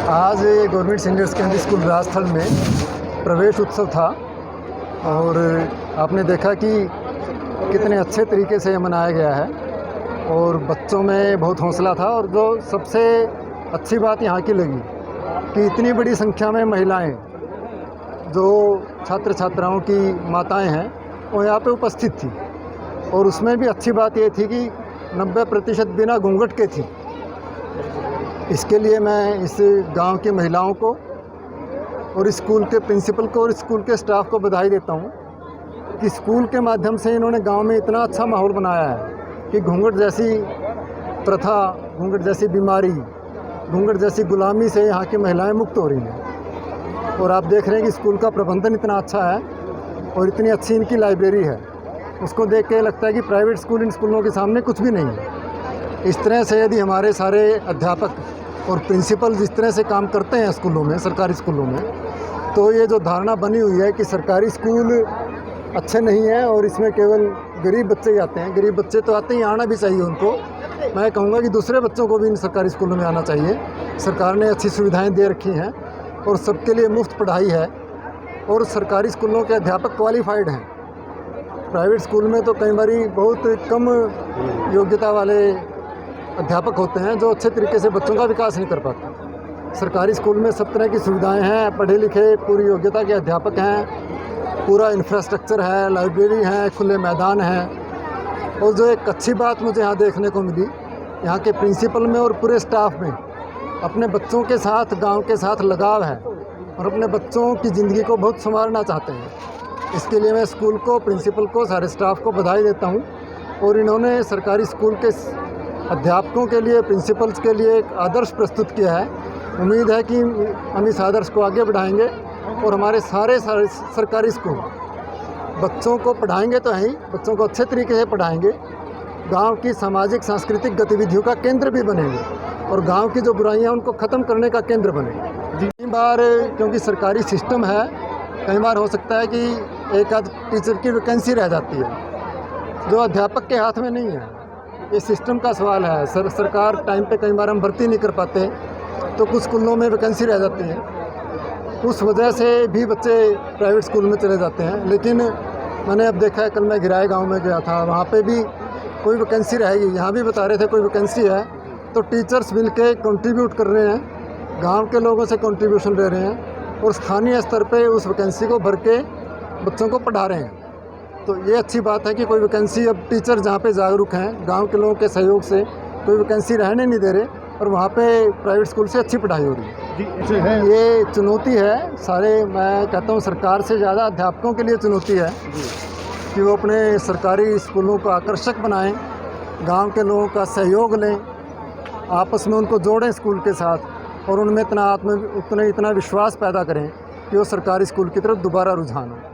आज government senior secondary school राजस्थल में प्रवेश उत्सव था और आपने देखा कि कितने अच्छे तरीके से मनाया गया है और बच्चों में बहुत हौसला था। और जो सबसे अच्छी बात यहाँ की लगी कि इतनी बड़ी संख्या में महिलाएं, जो छात्र छात्राओं की माताएं हैं, वो यहाँ पे उपस्थित थी। और उसमें भी अच्छी बात ये थी कि 90% बिना घूंघट के थी। इसके लिए मैं इस गांव की महिलाओं को और स्कूल के प्रिंसिपल को और स्कूल के स्टाफ को बधाई देता हूं कि स्कूल के माध्यम से इन्होंने गांव में इतना अच्छा माहौल बनाया है कि घूंघट जैसी प्रथा, घूंघट जैसी बीमारी, घूंघट जैसी गुलामी से यहाँ की महिलाएं मुक्त हो रही हैं। और आप देख रहे हैं कि स्कूल का प्रबंधन इतना अच्छा है और इतनी अच्छी इनकी लाइब्रेरी है। उसको देख के लगता है कि प्राइवेट स्कूल इन स्कूलों के सामने कुछ भी नहीं है। इस तरह से यदि हमारे सारे अध्यापक और प्रिंसिपल जिस तरह से काम करते हैं स्कूलों में, सरकारी स्कूलों में, तो ये जो धारणा बनी हुई है कि सरकारी स्कूल अच्छे नहीं है और इसमें केवल गरीब बच्चे ही आते हैं, गरीब बच्चे तो आते ही, आना भी चाहिए उनको। मैं कहूँगा कि दूसरे बच्चों को भी इन सरकारी स्कूलों में आना चाहिए। सरकार ने अच्छी सुविधाएं दे रखी हैं और सबके लिए मुफ्त पढ़ाई है और सरकारी स्कूलों के अध्यापक क्वालिफाइड हैं। प्राइवेट स्कूल में तो कई बार बहुत कम योग्यता वाले अध्यापक होते हैं जो अच्छे तरीके से बच्चों का विकास नहीं कर पाते। सरकारी स्कूल में सब तरह की सुविधाएं हैं, पढ़े लिखे पूरी योग्यता के अध्यापक हैं, पूरा इंफ्रास्ट्रक्चर है, लाइब्रेरी है, खुले मैदान हैं। और जो एक अच्छी बात मुझे यहाँ देखने को मिली, यहाँ के प्रिंसिपल में और पूरे स्टाफ में अपने बच्चों के साथ, गांव के साथ लगाव है और अपने बच्चों की ज़िंदगी को बहुत संवारना चाहते हैं। इसके लिए मैं स्कूल को, प्रिंसिपल को, सारे स्टाफ को बधाई देता हूँ। और इन्होंने सरकारी स्कूल के अध्यापकों के लिए, प्रिंसिपल्स के लिए एक आदर्श प्रस्तुत किया है। उम्मीद है कि हम इस आदर्श को आगे बढ़ाएंगे और हमारे सारे सरकारी स्कूल बच्चों को पढ़ाएंगे तो ही, बच्चों को अच्छे तरीके से पढ़ाएंगे, गांव की सामाजिक सांस्कृतिक गतिविधियों का केंद्र भी बनेंगे और गांव की जो बुराइयां उनको ख़त्म करने का केंद्र बनेंगे। कई बार क्योंकि सरकारी सिस्टम है, कई बार हो सकता है कि एक आध टीचर की वैकेंसी रह जाती है जो अध्यापक के हाथ में नहीं है। ये सिस्टम का सवाल है। सरकार टाइम पे कई बार हम भर्ती नहीं कर पाते तो कुछ स्कूलों में वैकेंसी रह जाती है, उस वजह से भी बच्चे प्राइवेट स्कूल में चले जाते हैं। लेकिन मैंने अब देखा है, कल मैं गिराए गांव में गया था, वहाँ पे भी कोई वैकेंसी रहेगी, यहाँ भी बता रहे थे कोई वैकेंसी है। तो टीचर्स मिल के कंट्रीब्यूट कर रहे हैं, गाँव के लोगों से कंट्रीब्यूशन ले रहे हैं और स्थानीय स्तर पर उस वैकेंसी को भर के बच्चों को पढ़ा रहे हैं। तो ये अच्छी बात है कि कोई वैकेंसी, अब टीचर जहाँ पे जागरूक हैं, गांव के लोगों के सहयोग से कोई वैकेंसी रहने नहीं दे रहे और वहाँ पे प्राइवेट स्कूल से अच्छी पढ़ाई हो रही है। ये चुनौती है सारे, मैं कहता हूँ सरकार से ज़्यादा अध्यापकों के लिए चुनौती है कि वो अपने सरकारी स्कूलों को आकर्षक बनाएं, गांव के लोगों का सहयोग लें, आपस में उनको जोड़ें स्कूल के साथ और उनमें इतना विश्वास पैदा करें कि वो सरकारी स्कूल की तरफ दोबारा रुझान हो।